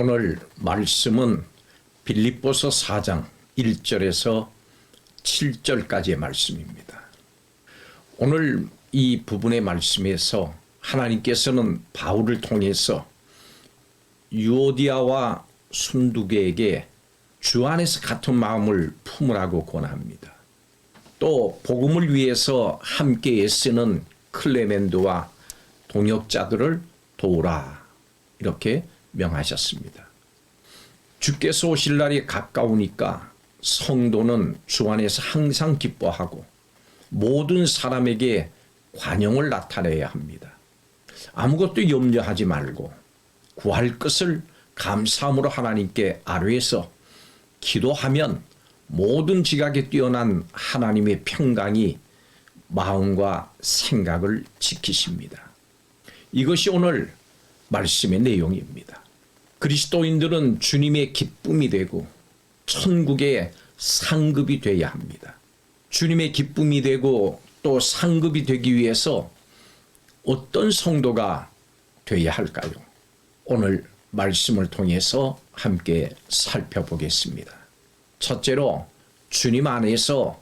오늘 말씀은 빌립보서 4장 1절에서 7절까지의 말씀입니다. 오늘 이 부분의 말씀에서 하나님께서는 바울을 통해서 유오디아와 순두계에게 주 안에서 같은 마음을 품으라고 권합니다. 또 복음을 위해서 함께 애쓰는 클레멘도와 동역자들을 도우라 이렇게 명하셨습니다. 주께서 오실 날이 가까우니까 성도는 주 안에서 항상 기뻐하고 모든 사람에게 관용을 나타내야 합니다. 아무것도 염려하지 말고 구할 것을 감사함으로 하나님께 아뢰서 기도하면 모든 지각에 뛰어난 하나님의 평강이 마음과 생각을 지키십니다. 이것이 오늘 말씀의 내용입니다. 그리스도인들은 주님의 기쁨이 되고 천국의 상급이 되어야 합니다. 주님의 기쁨이 되고 또 상급이 되기 위해서 어떤 성도가 되어야 할까요? 오늘 말씀을 통해서 함께 살펴보겠습니다. 첫째로 주님 안에서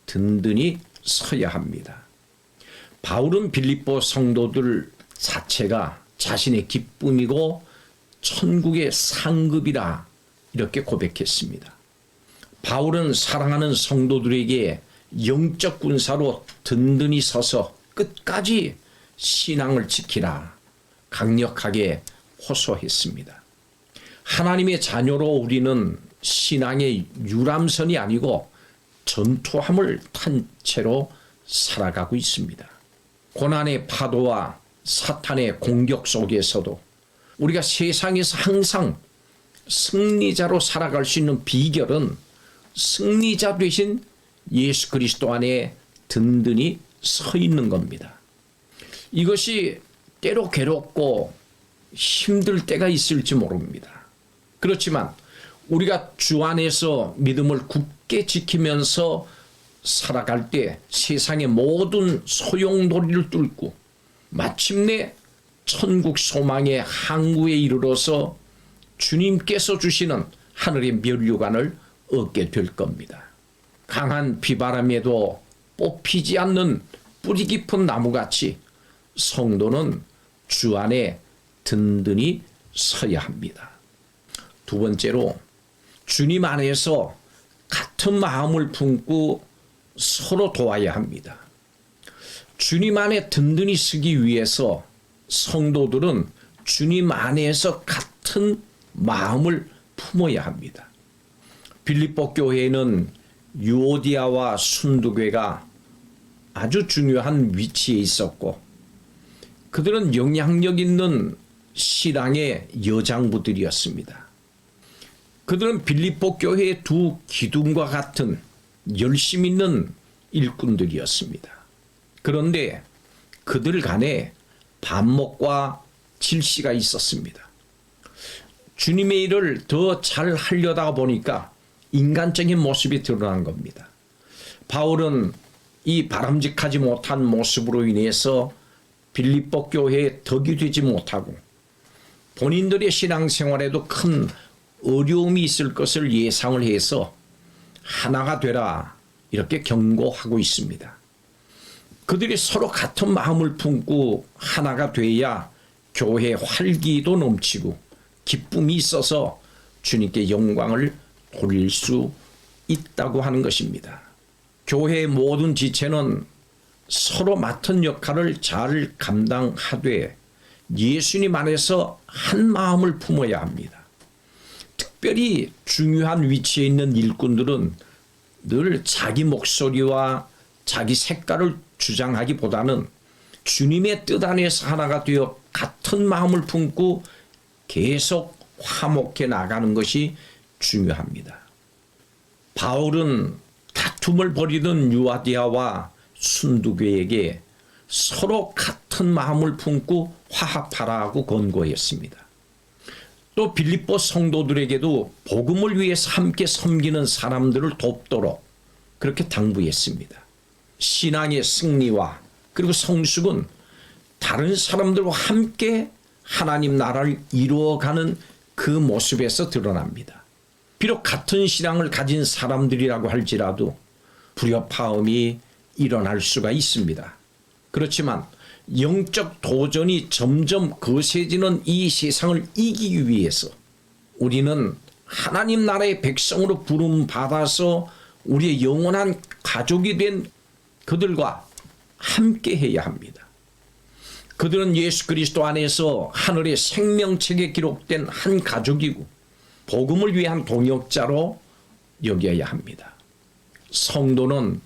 든든히 서야 합니다. 바울은 빌립보 성도들 자체가 자신의 기쁨이고 천국의 상급이라 이렇게 고백했습니다. 바울은 사랑하는 성도들에게 영적 군사로 든든히 서서 끝까지 신앙을 지키라 강력하게 호소했습니다. 하나님의 자녀로 우리는 신앙의 유람선이 아니고 전투함을 탄 채로 살아가고 있습니다. 고난의 파도와 사탄의 공격 속에서도 우리가 세상에서 항상 승리자로 살아갈 수 있는 비결은 승리자 되신 예수 그리스도 안에 든든히 서 있는 겁니다. 이것이 때로 괴롭고 힘들 때가 있을지 모릅니다. 그렇지만 우리가 주 안에서 믿음을 굳게 지키면서 살아갈 때 세상의 모든 소용돌이를 뚫고 마침내 천국 소망의 항구에 이르러서 주님께서 주시는 하늘의 면류관을 얻게 될 겁니다. 강한 비바람에도 뽑히지 않는 뿌리 깊은 나무같이 성도는 주 안에 든든히 서야 합니다. 두 번째로 주님 안에서 같은 마음을 품고 서로 도와야 합니다. 주님 안에 든든히 서기 위해서 성도들은 주님 안에서 같은 마음을 품어야 합니다. 빌립보 교회에는 유오디아와 순두계가 아주 중요한 위치에 있었고 그들은 영향력 있는 신앙의 여장부들이었습니다. 그들은 빌립보 교회의 두 기둥과 같은 열심 있는 일꾼들이었습니다. 그런데 그들 간에 반목과 질시가 있었습니다. 주님의 일을 더 잘 하려다 보니까 인간적인 모습이 드러난 겁니다. 바울은 이 바람직하지 못한 모습으로 인해서 빌립보 교회에 덕이 되지 못하고 본인들의 신앙생활에도 큰 어려움이 있을 것을 예상을 해서 하나가 되라 이렇게 경고하고 있습니다. 그들이 서로 같은 마음을 품고 하나가 돼야 교회 활기도 넘치고 기쁨이 있어서 주님께 영광을 돌릴 수 있다고 하는 것입니다. 교회의 모든 지체는 서로 맡은 역할을 잘 감당하되 예수님 안에서 한 마음을 품어야 합니다. 특별히 중요한 위치에 있는 일꾼들은 늘 자기 목소리와 자기 색깔을 주장하기보다는 주님의 뜻 안에서 하나가 되어 같은 마음을 품고 계속 화목해 나가는 것이 중요합니다. 바울은 다툼을 벌이던 유오디아와 순두계에게 서로 같은 마음을 품고 화합하라고 권고했습니다. 또 빌립보 성도들에게도 복음을 위해서 함께 섬기는 사람들을 돕도록 그렇게 당부했습니다. 신앙의 승리와 그리고 성숙은 다른 사람들과 함께 하나님 나라를 이루어가는 그 모습에서 드러납니다. 비록 같은 신앙을 가진 사람들이라고 할지라도 불협화음이 일어날 수가 있습니다. 그렇지만 영적 도전이 점점 거세지는 이 세상을 이기기 위해서 우리는 하나님 나라의 백성으로 부름받아서 우리의 영원한 가족이 된 그들과 함께 해야 합니다. 그들은 예수 그리스도 안에서 하늘의 생명책에 기록된 한 가족이고 복음을 위한 동역자로 여겨야 합니다. 성도는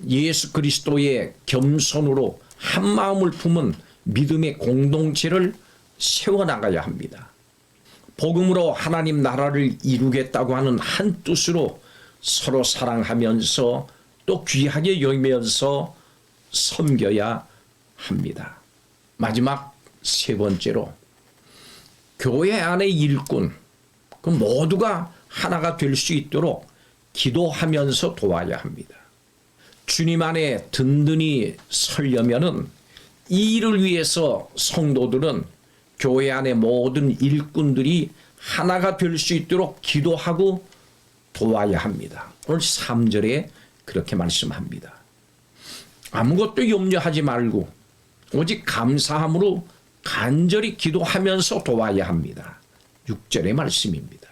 예수 그리스도의 겸손으로 한 마음을 품은 믿음의 공동체를 세워나가야 합니다. 복음으로 하나님 나라를 이루겠다고 하는 한 뜻으로 서로 사랑하면서 또 귀하게 여기면서 섬겨야 합니다. 마지막 세 번째로 교회 안의 일꾼 그 모두가 하나가 될 수 있도록 기도하면서 도와야 합니다. 주님 안에 든든히 서려면은 이 일을 위해서 성도들은 교회 안의 모든 일꾼들이 하나가 될 수 있도록 기도하고 도와야 합니다. 오늘 3절에 그렇게 말씀합니다. 아무것도 염려하지 말고 오직 감사함으로 간절히 기도하면서 도와야 합니다. 6절의 말씀입니다.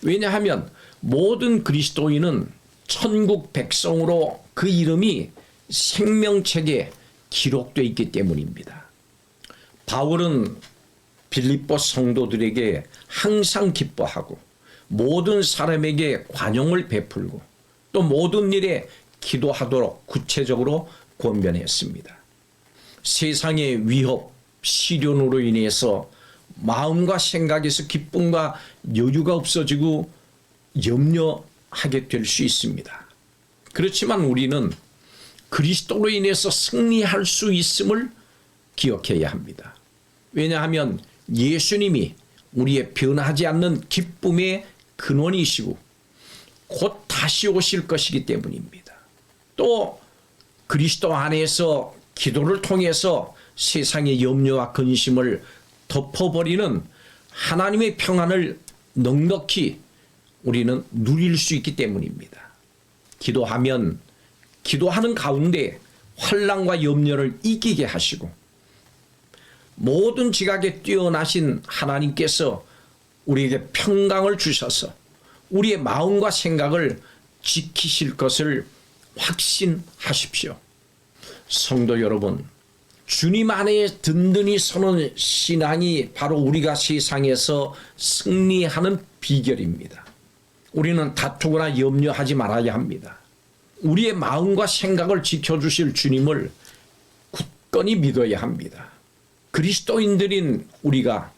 왜냐하면 모든 그리스도인은 천국 백성으로 그 이름이 생명책에 기록되어 있기 때문입니다. 바울은 빌립보 성도들에게 항상 기뻐하고 모든 사람에게 관용을 베풀고 또 모든 일에 기도하도록 구체적으로 권면했습니다. 세상의 위협, 시련으로 인해서 마음과 생각에서 기쁨과 여유가 없어지고 염려하게 될 수 있습니다. 그렇지만 우리는 그리스도로 인해서 승리할 수 있음을 기억해야 합니다. 왜냐하면 예수님이 우리의 변하지 않는 기쁨의 근원이시고 곧 다시 오실 것이기 때문입니다. 또 그리스도 안에서 기도를 통해서 세상의 염려와 근심을 덮어버리는 하나님의 평안을 넉넉히 우리는 누릴 수 있기 때문입니다. 기도하면 기도하는 가운데 환난과 염려를 이기게 하시고 모든 지각에 뛰어나신 하나님께서 우리에게 평강을 주셔서 우리의 마음과 생각을 지키실 것을 확신하십시오. 성도 여러분, 주님 안에 든든히 서는 신앙이 바로 우리가 세상에서 승리하는 비결입니다. 우리는 다투거나 염려하지 말아야 합니다. 우리의 마음과 생각을 지켜주실 주님을 굳건히 믿어야 합니다. 그리스도인들인 우리가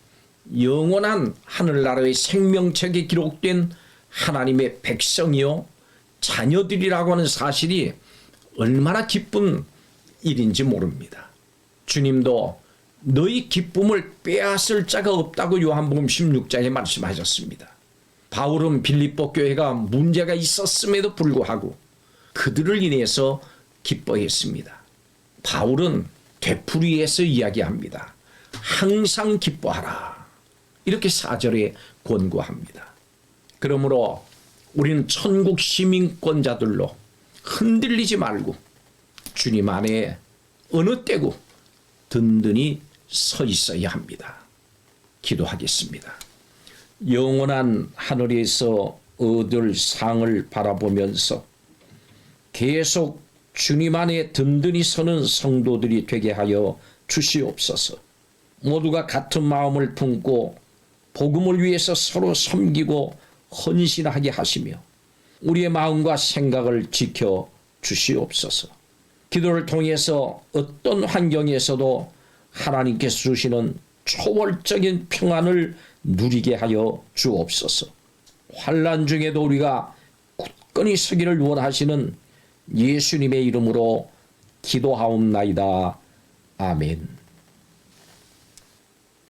영원한 하늘나라의 생명책에 기록된 하나님의 백성이요 자녀들이라고 하는 사실이 얼마나 기쁜 일인지 모릅니다. 주님도 너희 기쁨을 빼앗을 자가 없다고 요한복음 16장에 말씀하셨습니다. 바울은 빌립보 교회가 문제가 있었음에도 불구하고 그들을 인해서 기뻐했습니다. 바울은 되풀이해서 이야기합니다. 항상 기뻐하라. 이렇게 4절에 권고합니다. 그러므로 우리는 천국 시민권자들로 흔들리지 말고 주님 안에 어느 때고 든든히 서 있어야 합니다. 기도하겠습니다. 영원한 하늘에서 얻을 상을 바라보면서 계속 주님 안에 든든히 서는 성도들이 되게 하여 주시옵소서. 모두가 같은 마음을 품고 복음을 위해서 서로 섬기고 헌신하게 하시며 우리의 마음과 생각을 지켜 주시옵소서. 기도를 통해서 어떤 환경에서도 하나님께서 주시는 초월적인 평안을 누리게 하여 주옵소서. 환난 중에도 우리가 굳건히 서기를 원하시는 예수님의 이름으로 기도하옵나이다. 아멘.